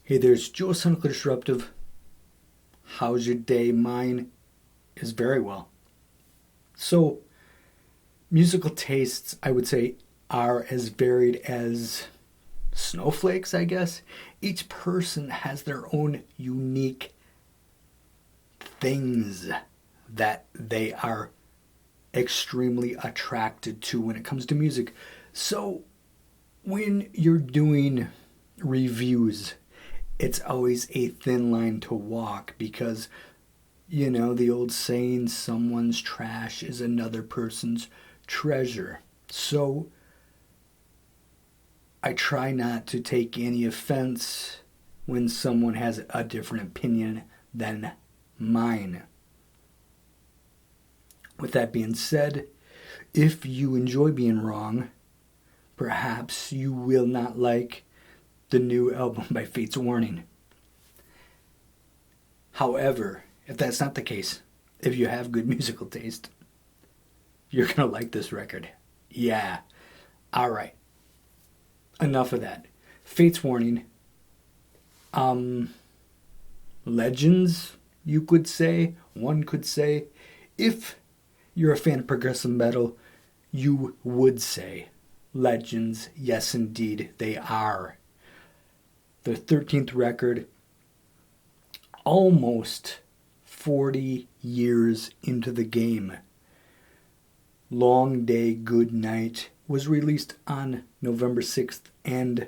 Hey there, it's Joe Sonical Disruptive. How's your day? Mine is very well. So, musical tastes, I would say, are as varied as snowflakes, I guess. Each person has their own unique things that they are extremely attracted to when it comes to music. So, when you're doing reviews, it's always a thin line to walk because, the old saying, someone's trash is another person's treasure. So I try not to take any offense when someone has a different opinion than mine. With that being said, if you enjoy being wrong, perhaps you will not like the new album by Fates Warning. However, if that's not the case, if you have good musical taste, you're going to like this record. Yeah. All right. Enough of that. Fates Warning. Legends, you could say. One could say. If you're a fan of progressive metal, you would say Legends. Yes, indeed, they are. The 13th record, almost 40 years into the game. Long Day, Good Night was released on November 6th, and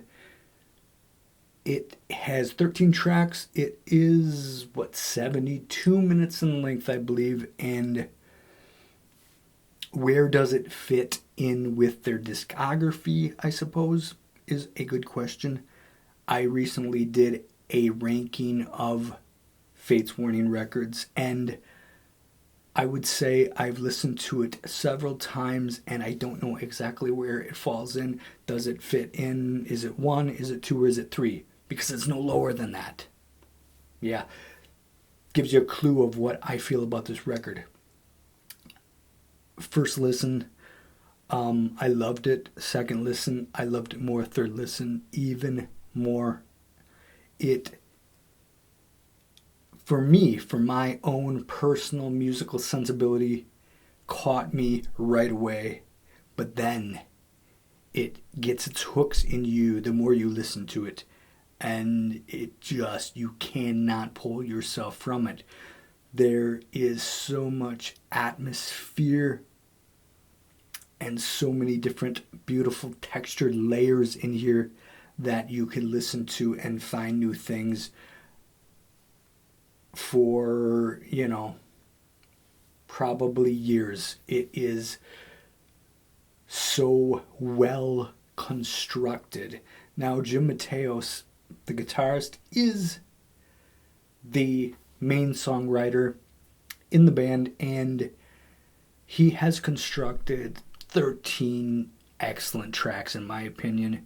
it has 13 tracks. It is, 72 minutes in length, I believe, and where does it fit in with their discography, I suppose, is a good question. I recently did a ranking of Fates Warning records, and I would say I've listened to it several times, and I don't know exactly where it falls in. Does it fit in? Is it 1? Is it 2? Or is it 3? Because it's no lower than that. Yeah. Gives you a clue of what I feel about this record. First listen, I loved it. Second listen, I loved it more. Third listen, even more. It, for me, for my own personal musical sensibility, caught me right away. But then it gets its hooks in you the more you listen to it. And you cannot pull yourself from it. There is so much atmosphere and so many different beautiful textured layers in here that you can listen to and find new things for, probably years. It is so well constructed. Now, Jim Mateos, the guitarist, is the main songwriter in the band, and he has constructed 13 excellent tracks, in my opinion.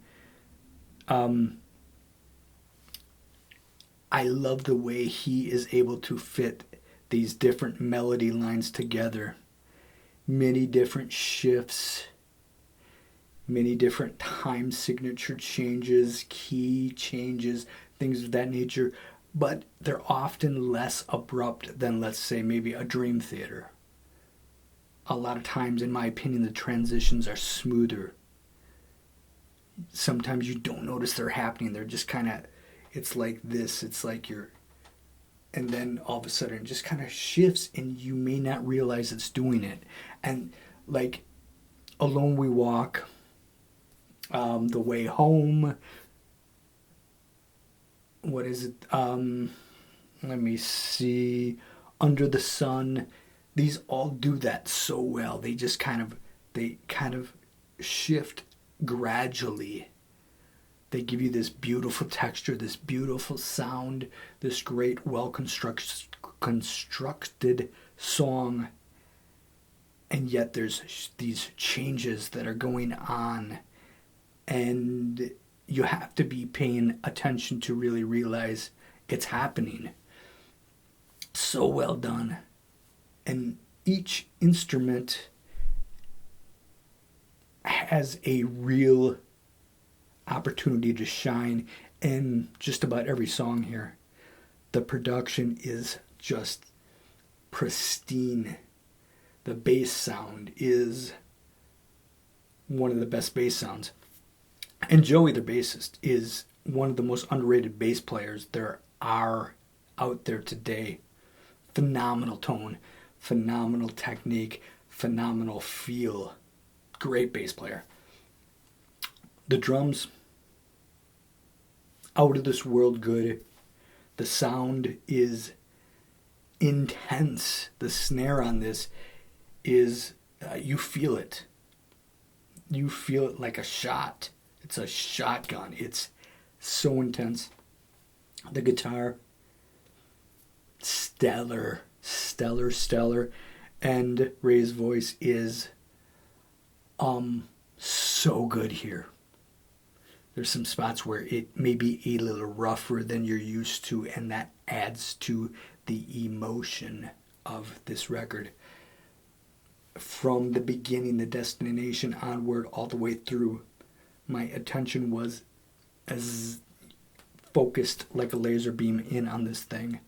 I love the way he is able to fit these different melody lines together. Many different shifts, many different time signature changes, key changes, things of that nature. But they're often less abrupt than, let's say, maybe a Dream Theater. A lot of times, in my opinion, the transitions are smoother. Sometimes you don't notice they're happening. They're just kind of, it's like this. It's like and then all of a sudden it just kind of shifts and you may not realize it's doing it. And like Alone We Walk, The Way Home, what is it? Let me see. Under the Sun. These all do that so well. They kind of shift gradually. They give you this beautiful texture, this beautiful sound, this great, constructed song. And yet there's these changes that are going on. And you have to be paying attention to really realize it's happening. So well done. And each instrument has a real opportunity to shine in just about every song here. The production is just pristine. The bass sound is one of the best bass sounds. And Joey, the bassist, is one of the most underrated bass players there are out there today. Phenomenal tone, phenomenal technique, phenomenal feel. Great bass player. The drums, out of this world good. The sound is intense. The snare on this is, you feel it. You feel it like a shot. It's a shotgun. It's so intense. The guitar, stellar. And Ray's voice is so good here. There's some spots where it may be a little rougher than you're used to, and that adds to the emotion of this record. From the beginning, the destination onward, all the way through, my attention was as focused like a laser beam in on this thing.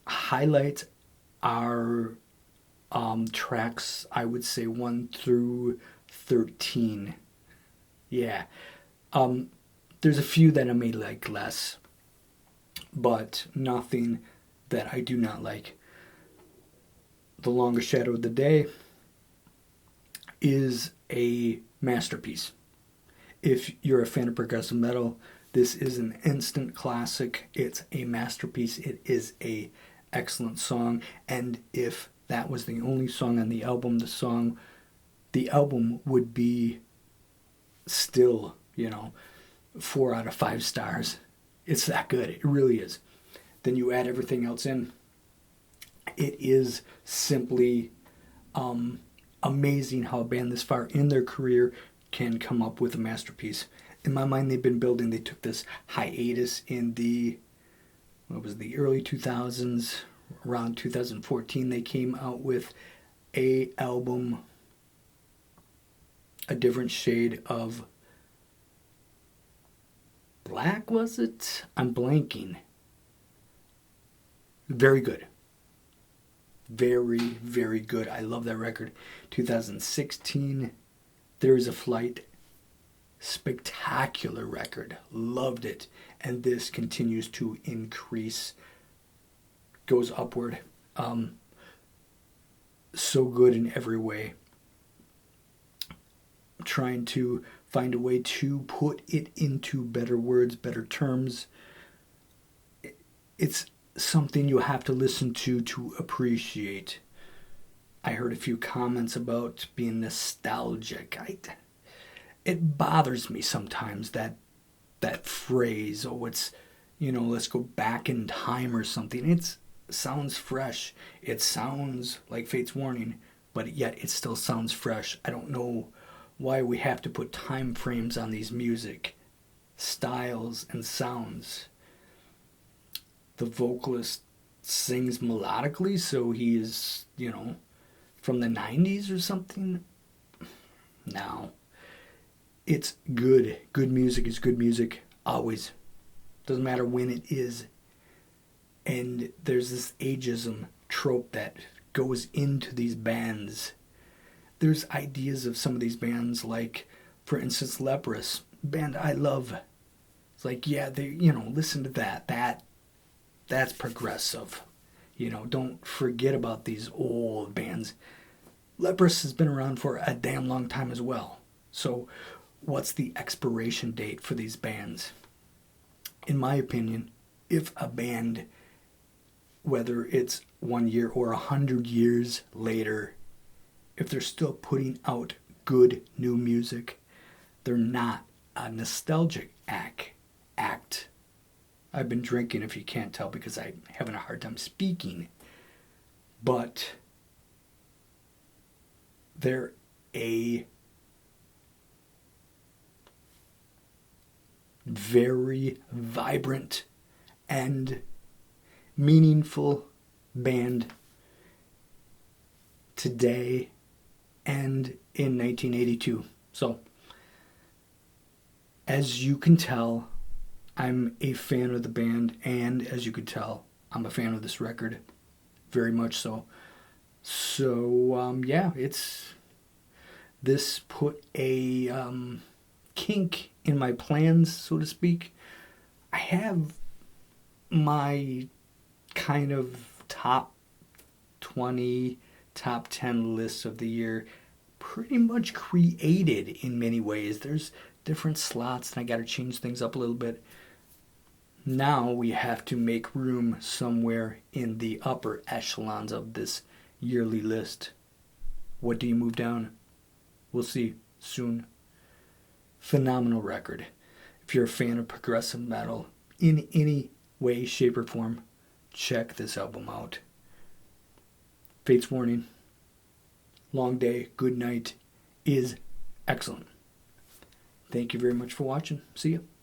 Highlights are tracks, I would say 1 through 13. Yeah. There's a few that I may like less, but nothing that I do not like. The Longest Shadow of the Day is a masterpiece. If you're a fan of progressive metal, this is an instant classic. It's a masterpiece. It is a excellent song. And if that was the only song on the album, the album would be still, 4 out of 5 stars. It's that good. It really is. Then you add everything else in. It is simply amazing how a band this far in their career can come up with a masterpiece. In my mind, they've been building. They took this hiatus in the early 2000s. Around 2014, they came out with a album, a different shade of black, was it? I'm blanking. Very good. Very, very good. I love that record. 2016, There Is a Flight. Spectacular record. Loved it. And this continues to increase. Goes upward. So good in every way. I'm trying to find a way to put it into better words, better terms. It's something you have to listen to appreciate. I heard a few comments about being nostalgic. It bothers me sometimes that phrase, it's, let's go back in time or something. It sounds fresh. It sounds like Fate's Warning, but yet it still sounds fresh. I don't know why we have to put time frames on these music styles and sounds. The vocalist sings melodically, so he is, from the 90s or something. No. It's good. Good music is good music, always. Doesn't matter when it is. And there's this ageism trope that goes into these bands. There's ideas of some of these bands, like, for instance, Leprous, band I love. It's like, yeah, they, listen to that. That's progressive. Don't forget about these old bands. Leprous has been around for a damn long time as well. So what's the expiration date for these bands? In my opinion, if a band, whether it's 1 year or 100 years later, if they're still putting out good new music, they're not a nostalgic act. I've been drinking, if you can't tell, because I'm having a hard time speaking. But they're a very vibrant and meaningful band today and in 1982. So As you can tell, I'm a fan of the band, and as you can tell, I'm a fan of this record. Very much so. So, yeah, this put a kink in my plans, so to speak. I have my kind of top 20, top 10 lists of the year pretty much created in many ways. There's different slots, and I got to change things up a little bit. Now we have to make room somewhere in the upper echelons of this yearly list. What do you move down? We'll see soon. Phenomenal record. If you're a fan of progressive metal in any way, shape, or form, check this album out. Fates Warning, Long Day, Good Night is excellent. Thank you very much for watching. See you.